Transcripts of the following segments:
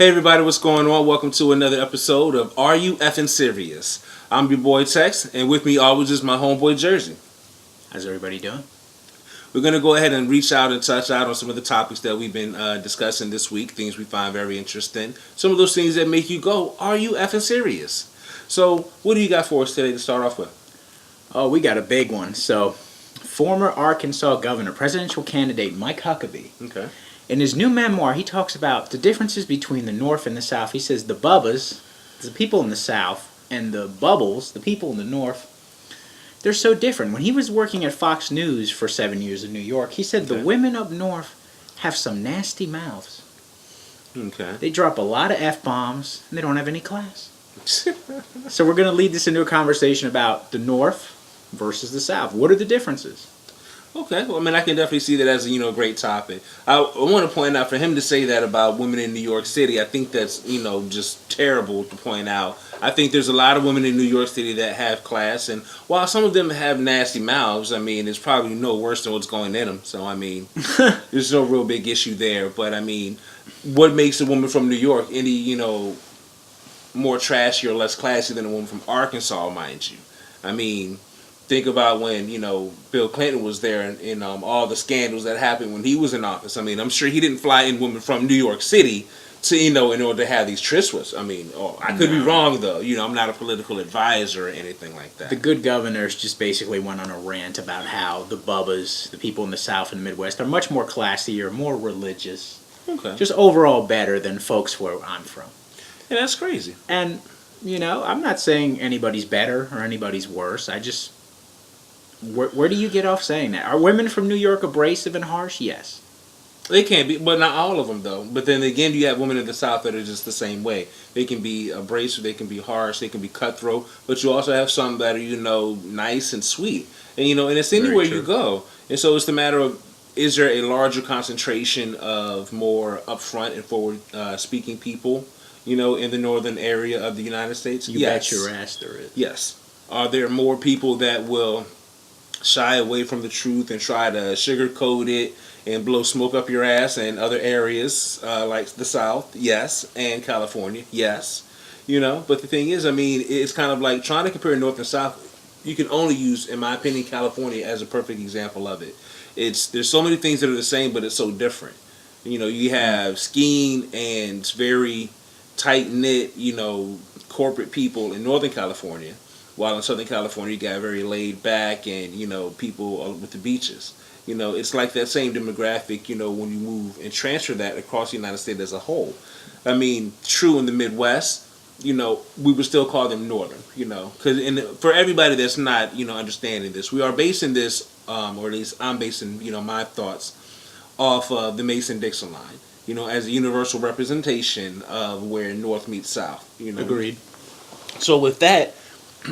Hey everybody, what's going on? Welcome to another episode of Are You Effing Serious? I'm your boy Tex, and with me always is my homeboy Jersey. How's everybody doing? We're going to go ahead and reach out and touch out on some of the topics that we've been discussing this week, things we find very interesting. Some of those things that make you go, are you effing serious? So, what do you got for us today to start off with? Oh, we got a big one. So, former Arkansas governor, presidential candidate Mike Huckabee. Okay. In his new memoir, he talks about the differences between the North and the South. He says the Bubbas, the people in the South, and the Bubbles, the people in the North, they're so different. When he was working at Fox News for 7 years in New York, he said the women up north have some nasty mouths. Okay. They drop a lot of F-bombs, and they don't have any class. So we're going to lead this into a conversation about the North versus the South. What are the differences? Okay, well, I mean, I can definitely see that as a great topic. I want to point out, for him to say that about women in New York City, I think that's just terrible to point out. I think there's a lot of women in New York City that have class, and while some of them have nasty mouths, I mean, it's probably no worse than what's going in them. So I mean, there's no real big issue there. But I mean, what makes a woman from New York any more trashy or less classy than a woman from Arkansas, mind you? I mean, think about when, Bill Clinton was there and all the scandals that happened when he was in office. I mean, I'm sure he didn't fly in women from New York City to, in order to have these trysts. I mean, I could be wrong, though. I'm not a political advisor or anything like that. The good governors just basically went on a rant about how the Bubbas, the people in the South and the Midwest, are much more classier, more religious. Okay. Just overall better than folks where I'm from. Yeah, that's crazy. And, I'm not saying anybody's better or anybody's worse. I just... Where do you get off saying that? Are women from New York abrasive and harsh? Yes. They can be, but not all of them, though. But then again, you have women in the South that are just the same way. They can be abrasive, they can be harsh, they can be cutthroat, but you also have some that are, nice and sweet. And, and it's anywhere you go. And so it's the matter of, is there a larger concentration of more upfront and forward-speaking people, in the northern area of the United States? You bet your ass there is. Yes. Are there more people that will shy away from the truth and try to sugarcoat it and blow smoke up your ass in other areas like the South? Yes. And California? Yes. But the thing is, I mean, it's kind of like trying to compare North and South. You can only use, in my opinion, California as a perfect example of it. There's so many things that are the same, but it's so different. You have skiing and very tight-knit, corporate people in Northern California. While in Southern California, you got very laid back and, people with the beaches. It's like that same demographic, when you move and transfer that across the United States as a whole. I mean, true in the Midwest, we would still call them Northern, because for everybody that's not, understanding this, we are basing this, or at least I'm basing, my thoughts off of the Mason-Dixon line, as a universal representation of where North meets South, Agreed. So with that,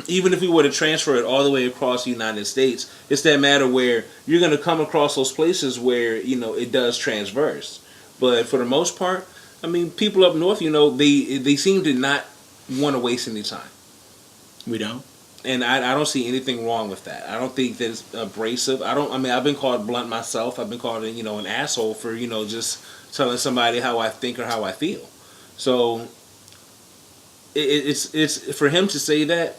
even if we were to transfer it all the way across the United States, it's that matter where you're going to come across those places where, it does transverse. But for the most part, I mean, people up north, they seem to not want to waste any time. We don't? And I don't see anything wrong with that. I don't think that it's abrasive. I've been called blunt myself. I've been called, an asshole for, just telling somebody how I think or how I feel. So it's for him to say that,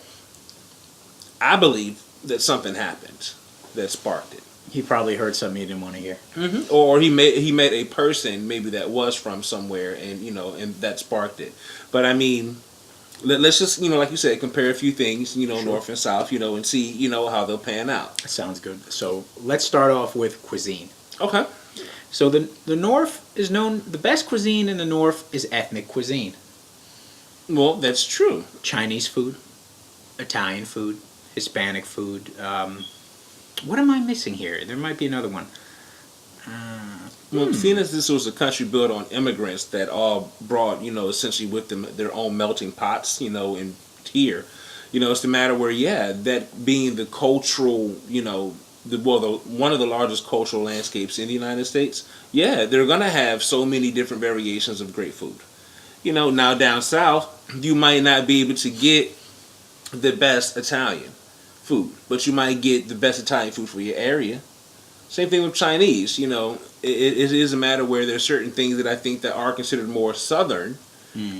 I believe that something happened that sparked it. He probably heard something he didn't want to hear. Mm-hmm. Or he met a person maybe that was from somewhere and and that sparked it. But I mean, let's just like you said, compare a few things Sure. North and South and see how they'll pan out. Sounds good. So let's start off with cuisine. Okay. So the North is known. The best cuisine in the North is ethnic cuisine. Well, that's true. Chinese food, Italian food, Hispanic food. What am I missing here? There might be another one. Well, seeing as this was a country built on immigrants that all brought, essentially with them their own melting pots, in here, it's the matter where, that being the cultural, one of the largest cultural landscapes in the United States, they're gonna have so many different variations of great food. Now down south, you might not be able to get the best Italian food, but you might get the best Italian food for your area. Same thing with Chinese. It is a matter where there's certain things that I think that are considered more southern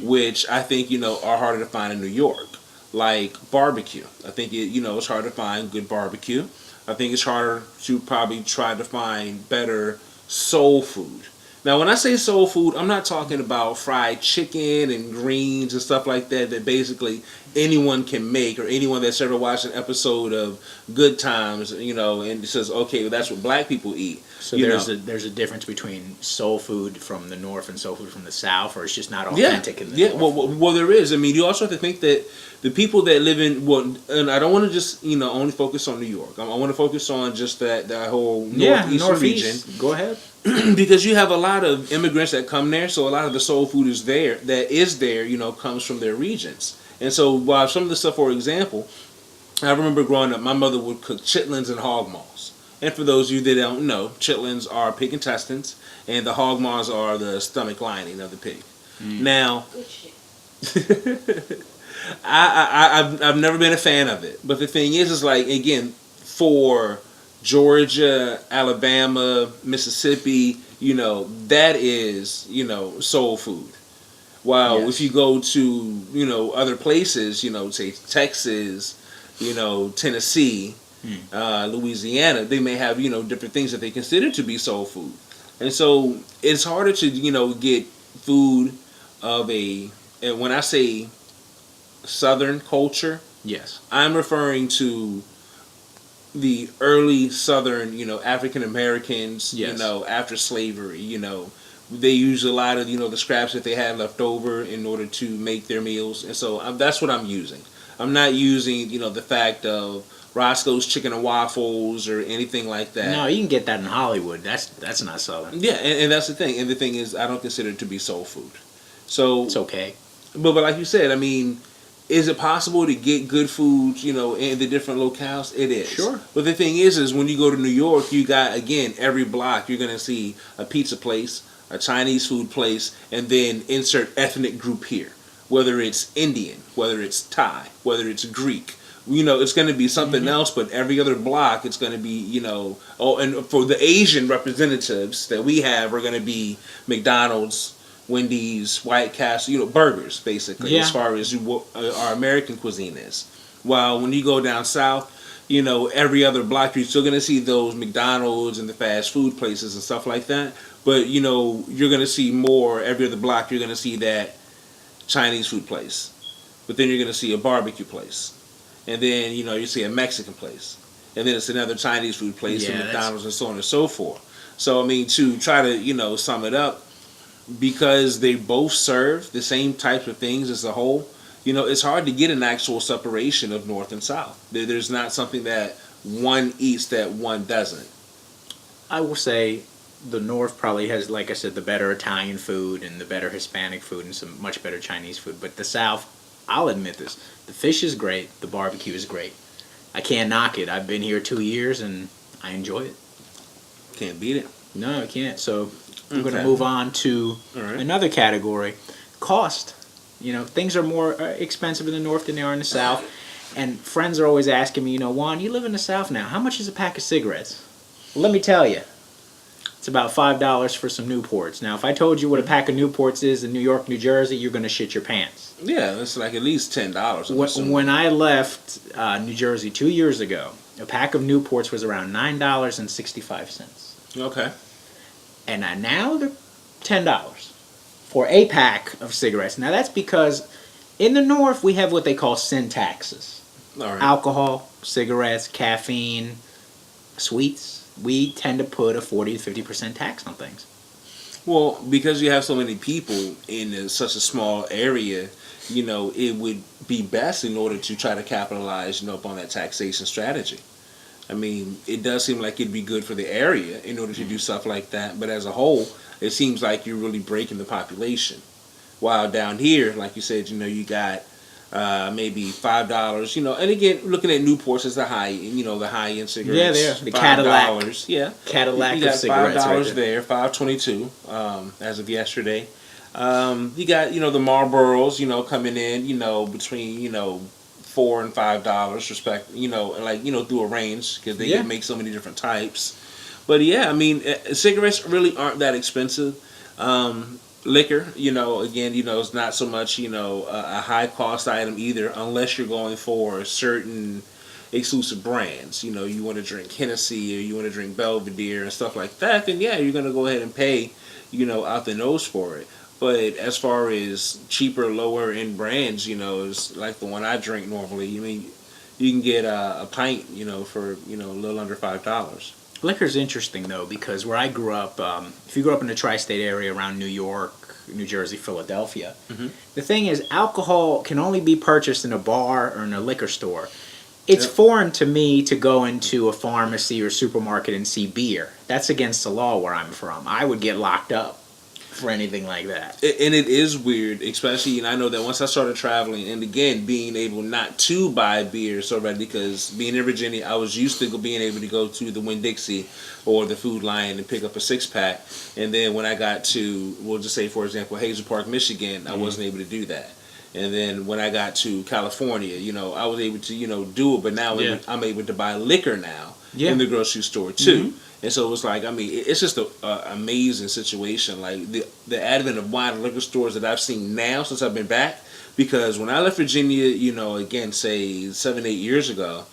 which I think are harder to find in New York. Like barbecue, I think it's hard to find good barbecue. I think it's harder to probably try to find better soul food. Now, when I say soul food, I'm not talking about fried chicken and greens and stuff like that basically anyone can make, or anyone that's ever watched an episode of Good Times, and says, okay, well, that's what black people eat. So there's a difference between soul food from the north and soul food from the south, or it's just not authentic in the north? Well, there is. I mean, you also have to think that the people that live in, and I don't want to just only focus on New York. I want to focus on just that whole northeastern region. Go ahead. Because you have a lot of immigrants that come there, so a lot of the soul food is there. Comes from their regions. And so, while some of the stuff, for example, I remember growing up, my mother would cook chitlins and hog maws. And for those of you that don't know, chitlins are pig intestines, and the hog maws are the stomach lining of the pig. Now, I've never been a fan of it, but the thing is like, again, for Georgia, Alabama, Mississippi, that is, soul food. While if you go to, other places, say Texas, Tennessee, Louisiana, they may have, different things that they consider to be soul food. And so it's harder to, get food of and when I say Southern culture, yes, I'm referring to the early Southern, African Americans, after slavery, they used a lot of, the scraps that they had left over in order to make their meals. And so that's what I'm using. I'm not using, the fact of Roscoe's Chicken and Waffles or anything like that. No, you can get that in Hollywood. That's not Southern. Yeah, and that's the thing. And the thing is, I don't consider it to be soul food. So it's okay. But like you said, I mean, is it possible to get good food, in the different locales? It is. Sure. But the thing is when you go to New York, you got, again, every block, you're going to see a pizza place, a Chinese food place, and then insert ethnic group here. Whether it's Indian, whether it's Thai, whether it's Greek. It's going to be something else, but every other block, it's going to be, and for the Asian representatives that we have are going to be McDonald's, Wendy's, White Castle, burgers, basically, as far as our American cuisine is. While when you go down south, every other block, you're still going to see those McDonald's and the fast food places and stuff like that. But, you're going to see more, every other block, you're going to see that Chinese food place. But then you're going to see a barbecue place. And then, you see a Mexican place. And then it's another Chinese food place, and McDonald's and so on and so forth. So, I mean, to try to, sum it up, because they both serve the same types of things as a whole, it's hard to get an actual separation of North and South. There's not something that one eats that one doesn't. I will say the North probably has, like I said, the better Italian food and the better Hispanic food and some much better Chinese food. But the South, I'll admit this, the fish is great, the barbecue is great. I can't knock it. I've been here 2 years and I enjoy it. Can't beat it. No, I can't. So I'm going to move on to another category, cost. Things are more expensive in the North than they are in the South. And friends are always asking me, Juan, you live in the South now. How much is a pack of cigarettes? Well, let me tell you. It's about $5 for some Newports. Now, if I told you what a pack of Newports is in New York, New Jersey, you're going to shit your pants. Yeah, it's like at least $10. When I left New Jersey 2 years ago, a pack of Newports was around $9.65. Okay. And now they're $10 for a pack of cigarettes. Now that's because in the North we have what they call sin taxes. All right. Alcohol, cigarettes, caffeine, sweets. We tend to put a 40 to 50% tax on things. Well, because you have so many people in such a small area, it would be best in order to try to capitalize, upon that taxation strategy. I mean, it does seem like it'd be good for the area in order to do stuff like that. But as a whole, it seems like you're really breaking the population. While down here, like you said, you got maybe $5, and again, looking at Newports as the high end cigarettes. Yeah, they are. The $5, yeah. Cadillac you got of cigarettes. $5 right there, $5.22 as of yesterday. You got the Marlboros, coming in, between $4 and $5 through a range because they can make so many different types. But yeah, I mean, cigarettes really aren't that expensive. Liquor, again, it's not so much, a high cost item either, unless you're going for certain exclusive brands. You want to drink Hennessy or you want to drink Belvedere and stuff like that, then yeah, you're going to go ahead and pay, out the nose for it. But as far as cheaper, lower end brands, it's like the one I drink normally. I mean, you can get a pint, for a little under $5. Liquor's interesting though because where I grew up, if you grew up in the tri-state area around New York, New Jersey, Philadelphia, the thing is alcohol can only be purchased in a bar or in a liquor store. It's foreign to me to go into a pharmacy or supermarket and see beer. That's against the law where I'm from. I would get locked up for anything like that. And it is weird, especially, and I know that once I started traveling, and again, being able not to buy beer so readily, because being in Virginia, I was used to being able to go to the Winn-Dixie or the Food Lion and pick up a 6-pack, and then when I got to, we'll just say, for example, Hazel Park, Michigan, I wasn't able to do that. And then when I got to California, I was able to, do it, but now I'm able to buy liquor now in the grocery store too. And so it was like, I mean, it's just an amazing situation. Like the advent of wine and liquor stores that I've seen now since I've been back. Because when I left Virginia, again, say 7, 8 years ago,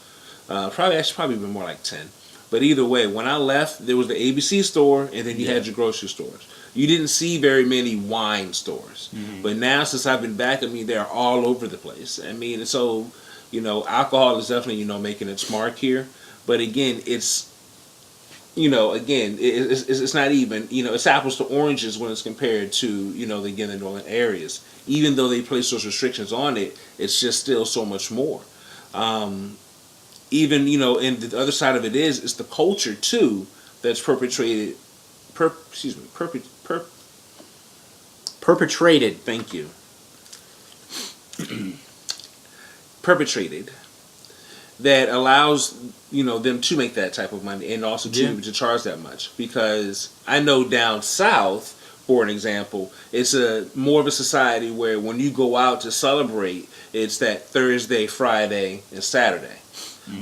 probably been more like 10. But either way, when I left, there was the ABC store, and then you had your grocery stores. You didn't see very many wine stores. But now, since I've been back, I mean, they're all over the place. I mean, and so, alcohol is definitely, making its mark here. But again, it's it's not even, it's apples to oranges when it's compared to, again, the northern areas. Even though they place those restrictions on it, it's just still so much more. Even, and the other side of it is, it's the culture, too, that's perpetrated, Perpetrated. Thank you. Perpetrated. That allows them to make that type of money and also to charge that much, because I know down south, for an example, it's a more of a society where when you go out to celebrate, it's that Thursday, Friday, and Saturday.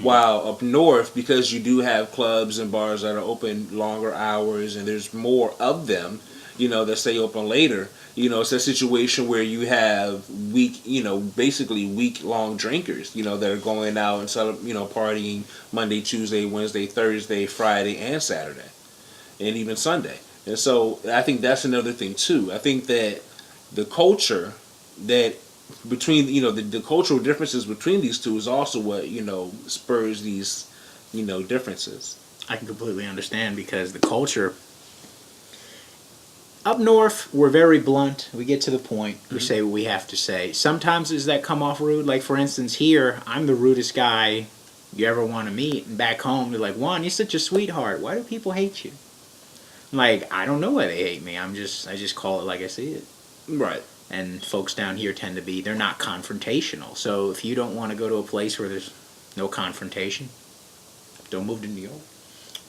While up north, because you do have clubs and bars that are open longer hours and there's more of them, that stay open later. It's a situation where you have basically week-long drinkers, that are going out and partying Monday, Tuesday, Wednesday, Thursday, Friday, and Saturday, and even Sunday. And so I think that's another thing too. I think that the culture that between the cultural differences between these two is also what spurs these differences. I can completely understand because the culture. Up north, we're very blunt. We get to the point. We say what we have to say. Sometimes does that come off rude? Like, for instance, here, I'm the rudest guy you ever want to meet. And back home, they're like, Juan, you're such a sweetheart. Why do people hate you? I'm like, I don't know why they hate me. I just call it like I see it. Right. And folks down here tend to be, they're not confrontational. So if you don't want to go to a place where there's no confrontation, don't move to New York.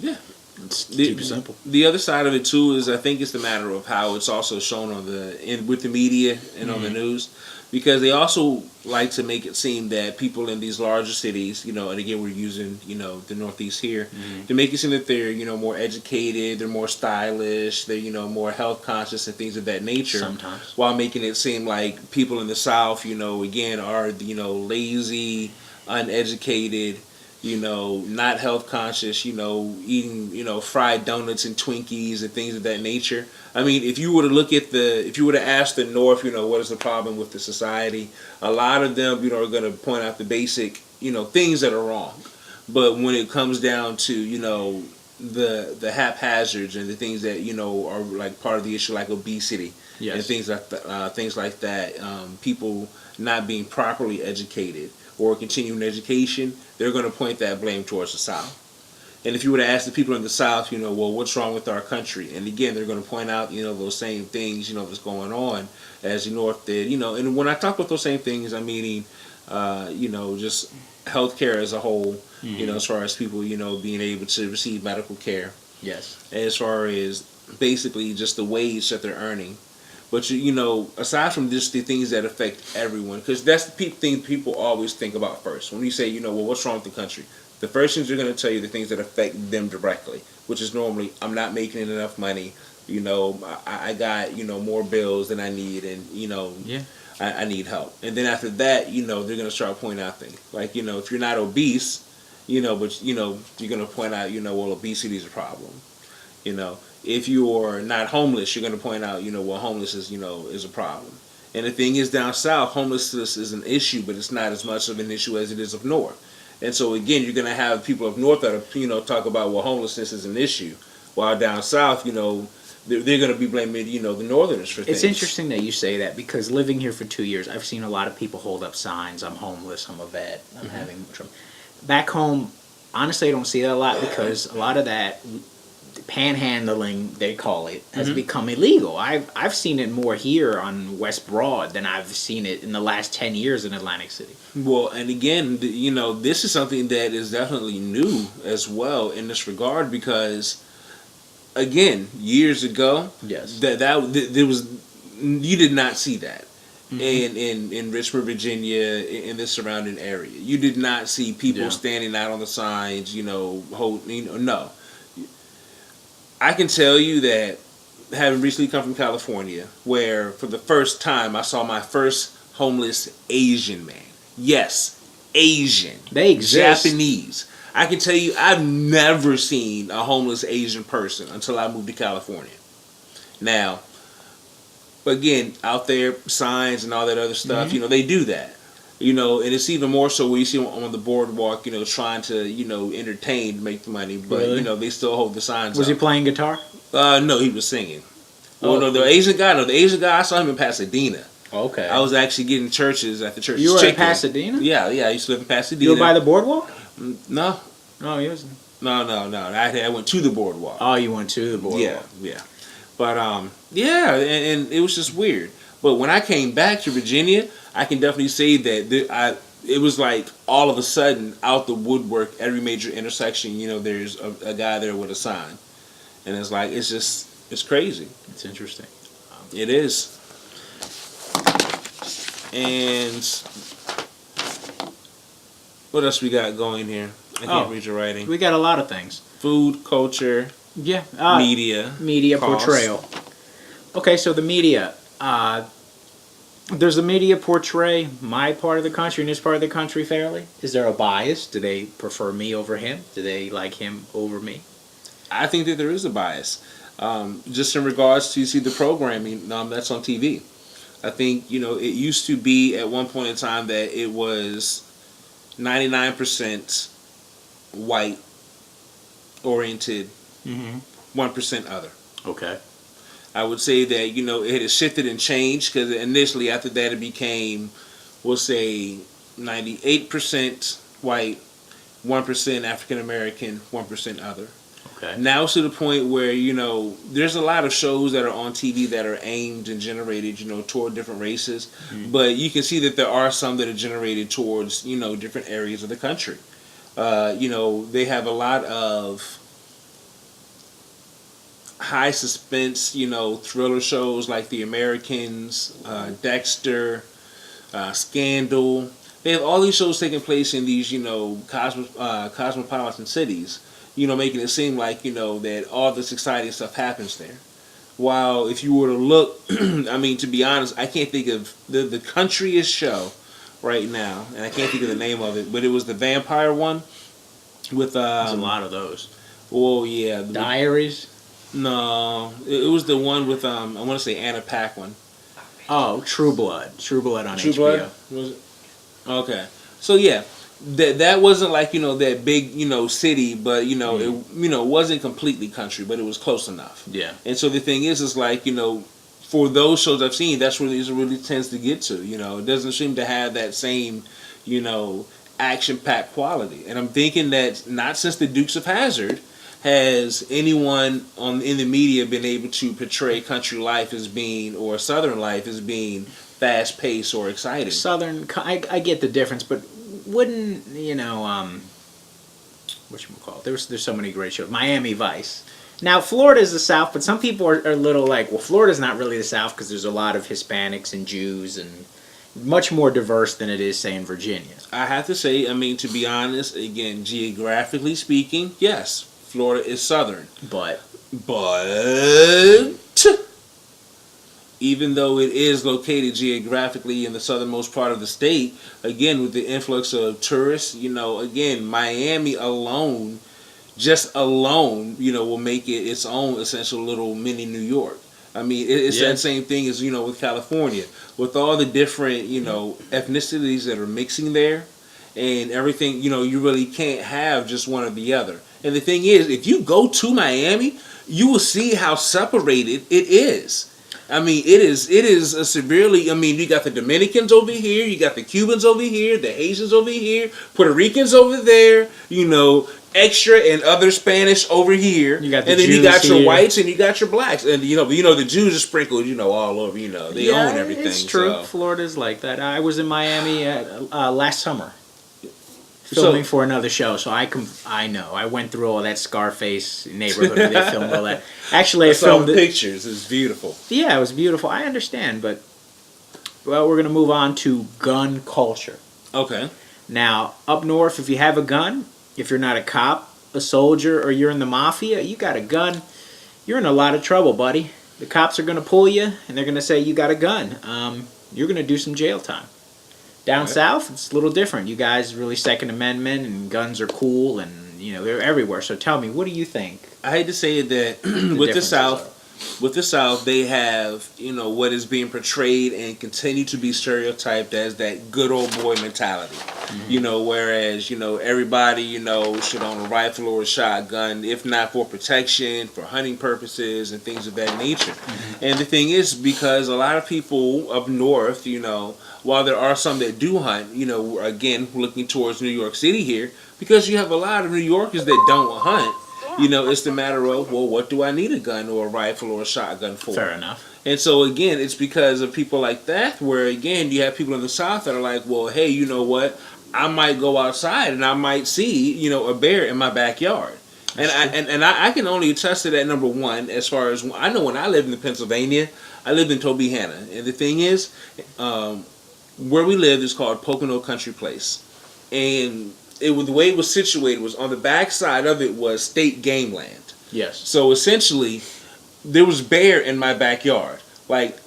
Yeah. It's super simple. The other side of it too is I think it's the matter of how it's also shown with the media and on the news, because they also like to make it seem that people in these larger cities, and again we're using the Northeast here, to make it seem that they're more educated, they're more stylish, they're more health conscious and things of that nature. Sometimes, while making it seem like people in the South, again are lazy, uneducated. Not health conscious, eating, fried donuts and Twinkies and things of that nature. I mean, if you were to ask the North, what is the problem with the society, a lot of them, are going to point out the basic, things that are wrong. But when it comes down to, the haphazards and the things that, are like part of the issue, like obesity and things like that, people not being properly educated or continuing education, they're going to point that blame towards the South. And if you were to ask the people in the South, well, what's wrong with our country? And again, they're going to point out, those same things, that's going on as the North did. And when I talk about those same things, I'm meaning, just healthcare as a whole, as far as people, being able to receive medical care. Yes. As far as basically just the wage that they're earning. But aside from just the things that affect everyone, because that's the thing people always think about first. When you say, well, what's wrong with the country? The first things they're going to tell you the things that affect them directly, which is normally, I'm not making enough money, I got more bills than I need, and Yeah. I need help. And then after that, they're gonna start pointing out things like if you're not obese, but you're gonna point out well, obesity is a problem. If you're not homeless, you're gonna point out well, homelessness is a problem. And the thing is, down south, homelessness is an issue, but it's not as much of an issue as it is up north. And so again, you're gonna have people up north that are talk about well, homelessness is an issue, while down south, they're going to be blaming the northerners for things. It's interesting that you say that because living here for 2 years, I've seen a lot of people hold up signs. I'm homeless. I'm a vet. I'm having trouble. Back home, honestly, I don't see that a lot because a lot of that panhandling, they call it, has become illegal. I've seen it more here on West Broad than I've seen it in the last 10 years in Atlantic City. Well, and again, this is something that is definitely new as well in this regard because, again, years ago, Yes, there was you did not see that in Richmond, Virginia, in the surrounding area. You did not see people standing out on the signs, no. I can tell you that having recently come from California, where for the first time I saw my first homeless Asian man. Yes, Asian. they exist. Japanese. I can tell you I've never seen a homeless Asian person until I moved to California. Now, again, out there, signs and all that other stuff, they do that. And it's even more so when you see them on the boardwalk, trying to, entertain, make the money. But, Really? they still hold the signs Was up. he playing guitar? No, he was singing. Well, no, the Asian guy, I saw him in Pasadena. Okay. I was actually getting churches at the church. You were in Pasadena? Yeah, I used to live in Pasadena. You were by the boardwalk? No. No, he wasn't. No. I went to the boardwalk. Oh, you went to the boardwalk. Yeah. But, and it was just weird. But when I came back to Virginia, I can definitely say that it was like all of a sudden out the woodwork, every major intersection, there's a guy there with a sign. And it's like, it's crazy. It's interesting. It is. And what else we got going here? I can't read your writing. We got a lot of things. Food, culture, Yeah. media cost. portrayal. Okay, so the media. Does the media portray my part of the country and his part of the country fairly? Is there a bias? Do they prefer me over him? Do they like him over me? I think that there is a bias. Just in regards to, the programming that's on TV. I think, it used to be at one point in time that it was 99% white oriented, 1% other. Okay. I would say that, it has shifted and changed because initially after that it became, we'll say, 98% white, 1% African American, 1% other. Okay. Now it's to the point where, there's a lot of shows that are on TV that are aimed and generated, toward different races. But you can see that there are some that are generated towards, different areas of the country. They have a lot of high suspense, thriller shows like The Americans, Dexter, Scandal. They have all these shows taking place in these, cosmopolitan cities, making it seem like, that all this exciting stuff happens there. While if you were to look, I mean, to be honest, I can't think of the countryest show right now, and I can't think of the name of it, but it was the vampire one with There's a lot of those. Oh yeah, Diaries. No, it was the one with I want to say Anna Paquin. Oh, True Blood. True Blood on True HBO. Blood? Was it? Okay, so yeah, that wasn't like that big city, but it wasn't completely country, but it was close enough. Yeah. And so the thing is like for those shows I've seen, that's where it really tends to get to. It doesn't seem to have that same action-packed quality. And I'm thinking that not since the Dukes of Hazzard has anyone in the media been able to portray country life as being, or Southern life as being, fast-paced or exciting. Southern, I get the difference, but wouldn't, whatchamacallit, there's so many great shows. Miami Vice. Now, Florida's the South, but some people are a little like, well, Florida's not really the South because there's a lot of Hispanics and Jews and much more diverse than it is, say, in Virginia. I have to say, I mean, to be honest, again, geographically speaking, yes, Florida is Southern. But But even though it is located geographically in the southernmost part of the state, again, with the influx of tourists, again, Miami alone, just alone, will make it its own essential little mini New York. I mean, it's that same thing as, with California. With all the different, ethnicities that are mixing there and everything, you really can't have just one or the other. And the thing is, if you go to Miami, you will see how separated it is. I mean, it is a severely. I mean, you got the Dominicans over here, you got the Cubans over here, the Haitians over here, Puerto Ricans over there. Extra and other Spanish over here, you got and then Jews you got your here. whites and you got your blacks, and the Jews are sprinkled, all over. They own everything. It's true. So. Florida's like that. I was in Miami last summer, filming for another show, so I know. I went through all that Scarface neighborhood where they filmed all that. Actually, I filmed pictures. It's beautiful. Yeah, it was beautiful. I understand, but we're gonna move on to gun culture. Okay. Now, up north, if you have a gun, if you're not a cop, a soldier, or you're in the mafia, you got a gun, you're in a lot of trouble, buddy. The cops are gonna pull you, and they're gonna say you got a gun. You're gonna do some jail time. Down south, it's a little different. You guys really Second Amendment, and guns are cool, and they're everywhere. So tell me, what do you think? I hate to say it that with the South, they have what is being portrayed and continue to be stereotyped as that good old boy mentality. Mm-hmm. Whereas everybody should own a rifle or a shotgun, if not for protection, for hunting purposes and things of that nature. Mm-hmm. And the thing is, because a lot of people up north, while there are some that do hunt, again, looking towards New York City here, because you have a lot of New Yorkers that don't hunt, it's the matter of, well, what do I need a gun or a rifle or a shotgun for? Fair enough. And so, again, it's because of people like that where, again, you have people in the South that are like, well, hey, you know what? I might go outside and I might see, a bear in my backyard. And I can only attest to that, number one, as far as, I know when I lived in Pennsylvania, I lived in Tobyhanna. And the thing is, where we lived is called Pocono Country Place. And the way it was situated was on the back side of it was state game land. Yes. So essentially, there was bear in my backyard. Like,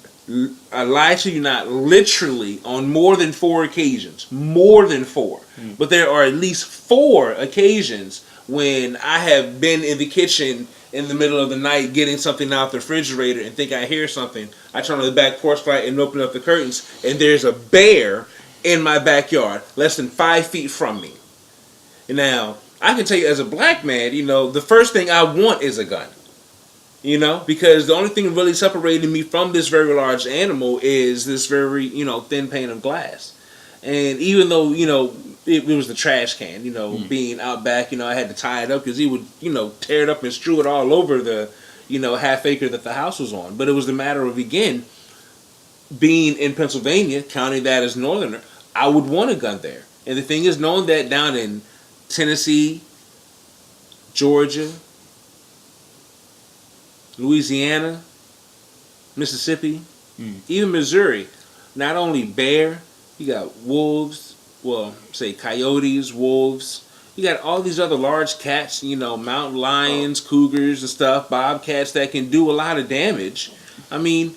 I lie to you not, literally on more than 4 occasions. More than 4. Mm. But there are at least 4 occasions when I have been in the kitchen in the middle of the night getting something out the refrigerator and think I hear something. I turn on the back porch light and open up the curtains, and there's a bear in my backyard, less than 5 feet from me. Now, I can tell you as a black man, the first thing I want is a gun. Because the only thing really separating me from this very large animal is this very, thin pane of glass. And even though, it was the trash can, being out back, I had to tie it up because he would, tear it up and strew it all over the, half acre that the house was on. But it was the matter of, again, being in Pennsylvania, counting that as northerner, I would want a gun there. And the thing is, knowing that down in Tennessee, Georgia, Louisiana, Mississippi, even Missouri, not only bear, you got wolves, say coyotes, wolves, you got all these other large cats, mountain lions, cougars and stuff, bobcats that can do a lot of damage. I mean,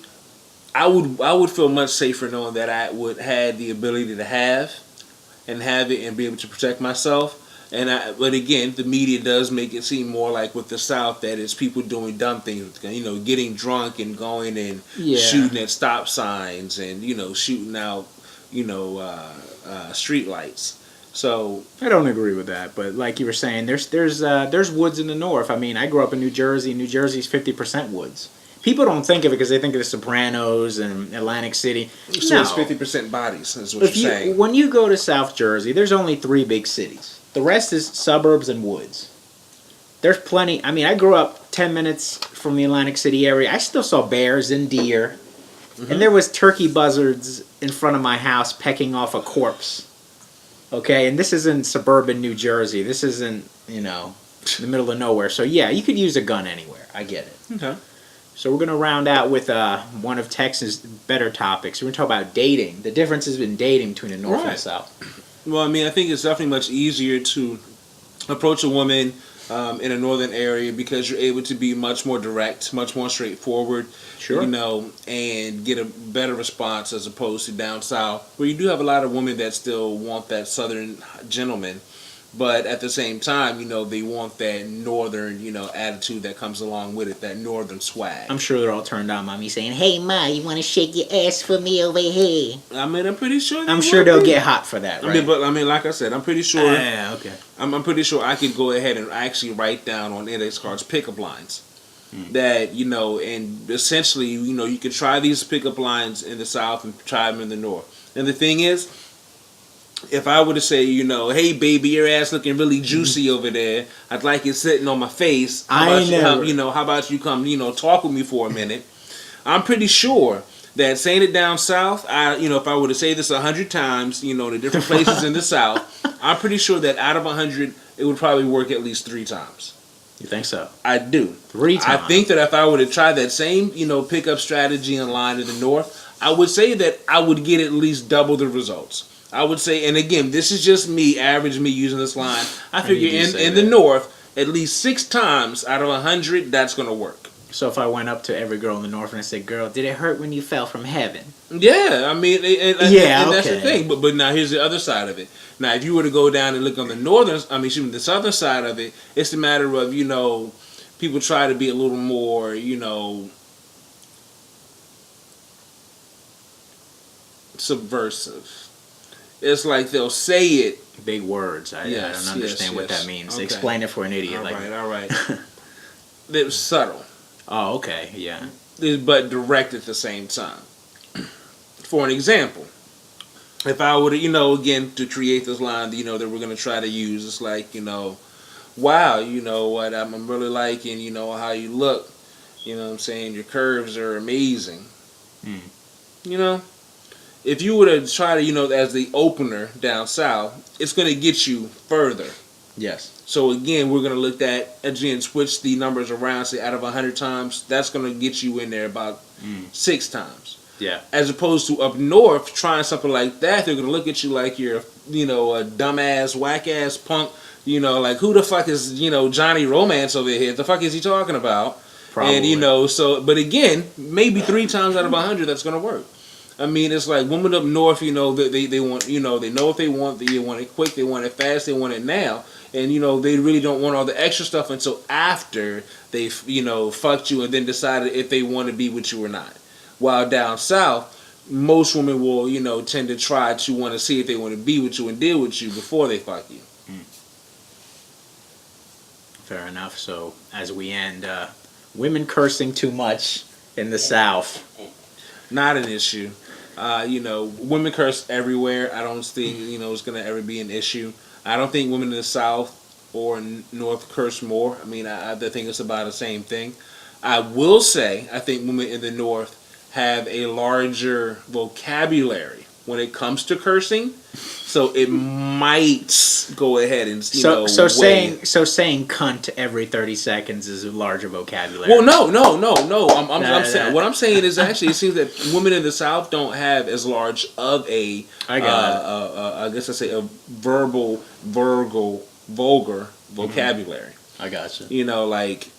I would feel much safer knowing that I would have the ability to have it and be able to protect myself. But again, the media does make it seem more like with the South that it's people doing dumb things, getting drunk and going and shooting at stop signs and shooting out, street lights. So I don't agree with that, but like you were saying, there's woods in the north. I mean, I grew up in New Jersey. New Jersey's 50% woods. People don't think of it because they think of the Sopranos and Atlantic City. So it's 50% bodies, is what you're saying. When you go to South Jersey, there's only 3 big cities. The rest is suburbs and woods. There's plenty. I mean, I grew up 10 minutes from the Atlantic City area. I still saw bears and deer. Mm-hmm. And there was turkey buzzards in front of my house pecking off a corpse. Okay, and this isn't suburban New Jersey. This isn't, the middle of nowhere. So, yeah, you could use a gun anywhere. I get it. Okay. So we're going to round out with one of Texas' better topics. We're going to talk about dating. The differences in dating between the North and the South. Well, I mean, I think it's definitely much easier to approach a woman in a northern area because you're able to be much more direct, much more straightforward. Sure. And get a better response as opposed to down south, where you do have a lot of women that still want that southern gentleman. But at the same time, they want that northern, attitude that comes along with it, that northern swag. I'm sure they're all turned on by me saying, "Hey, Ma, you want to shake your ass for me over here?" I mean, I'm pretty sure. I'm sure they'll get hot for that, right? I mean, like I said, I'm pretty sure. Yeah, okay. I'm pretty sure I could go ahead and actually write down on index cards pickup lines. That, and essentially, you could try these pickup lines in the South and try them in the North. And the thing is, if I were to say, "Hey baby, your ass looking really juicy over there. I'd like it sitting on my face. How about you come, talk with me for a minute?" I'm pretty sure that saying it down south, if I were to say this 100 times, to different places in the South, I'm pretty sure that out of 100, it would probably work at least 3 times. You think so? I do. 3 times. I think that if I were to try that same, pickup strategy in line in the North, I would say that I would get at least double the results. I would say, and again, this is just me, average me using this line. I figure in the North, at least 6 times out of 100, that's going to work. So if I went up to every girl in the North and I said, "Girl, did it hurt when you fell from heaven?" Yeah, I mean, and that's the okay. thing. But now here's the other side of it. Now, if you were to go down and look on the southern side of it, it's a matter of, people try to be a little more, subversive. It's like they'll say it. Big words. I don't understand what that means. Okay. Explain it for an idiot. All right. It was subtle. Oh, okay, yeah. But direct at the same time. For an example, if I were to, again, to create this line, that we're going to try to use, it's like, "Wow, you know what, I'm really liking, how you look. You know what I'm saying? Your curves are amazing." If you were to try to, as the opener down south, it's going to get you further. Yes. So again, we're going to look at, again, switch the numbers around, say out of 100 times, that's going to get you in there about 6 times. Yeah. As opposed to up north, trying something like that, they're going to look at you like you're, a dumbass, whack-ass punk, like, who the fuck is, Johnny Romance over here? The fuck is he talking about? Probably. And, but again, maybe 3 times out of 100, that's going to work. I mean, it's like women up north, they want, they know what they want it quick, they want it fast, they want it now. And, they really don't want all the extra stuff until after they've, fucked you and then decided if they want to be with you or not. While down south, most women will, tend to try to want to see if they want to be with you and deal with you before they fuck you. Fair enough. So, as we end, women cursing too much in the South. Not an issue. Women curse everywhere. I don't think, it's going to ever be an issue. I don't think women in the South or North curse more. I mean, I think it's about the same thing. I will say, I think women in the North have a larger vocabulary when it comes to cursing. So it might go ahead and, saying cunt every 30 seconds is a larger vocabulary. Well, no. I'm saying, what I'm saying is actually it seems that women in the South don't have as large of a I guess I say a vulgar vocabulary. I gotcha. Like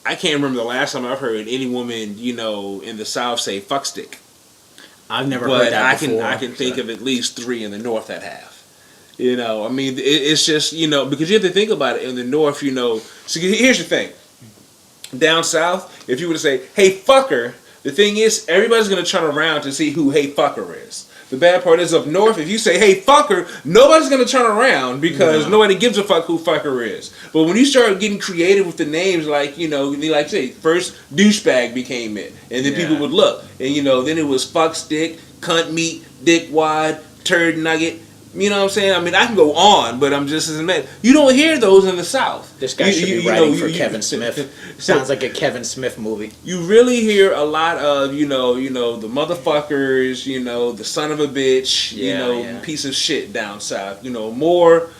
I can't remember the last time I've heard any woman, in the South say fuck stick. I've never heard that before. I can think of at least 3 in the North that have. I mean, it's just, because you have to think about it in the North, So here's the thing. Down South, if you were to say, "Hey, fucker," the thing is, everybody's going to turn around to see who "Hey, fucker" is. The bad part is up north, if you say, "Hey, fucker," nobody's going to turn around because nobody gives a fuck who fucker is. But when you start getting creative with the names, like, they like say, first douchebag became it. And then people would look. And, then it was fuck stick, cunt meat, dick wad, turd nugget. You know what I'm saying? I mean, I can go on, but I'm just as mad. You don't hear those in the South. This guy should be writing for Kevin Smith. Sounds like a Kevin Smith movie. You really hear a lot of, the motherfuckers, the son of a bitch, piece of shit down south. More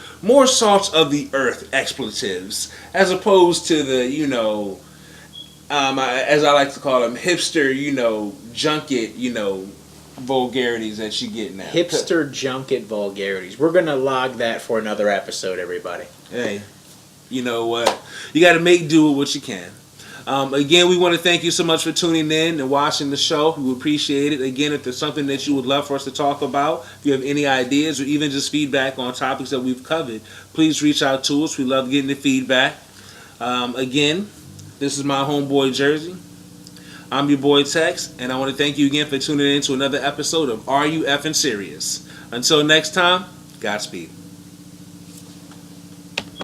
salt of the earth expletives, as opposed to the, as I like to call them, hipster, junket, vulgarities that you get now. Hipster junket vulgarities. We're going to log that for another episode, everybody. Hey. you know what? You got to make do with what you can. Again, we want to thank you so much for tuning in and watching the show. We appreciate it. Again, if there's something that you would love for us to talk about, if you have any ideas or even just feedback on topics that we've covered, please reach out to us. We love getting the feedback. Again, this is my homeboy Jersey. I'm your boy Tex, and I want to thank you again for tuning in to another episode of Are You Effing Serious? Until next time, Godspeed.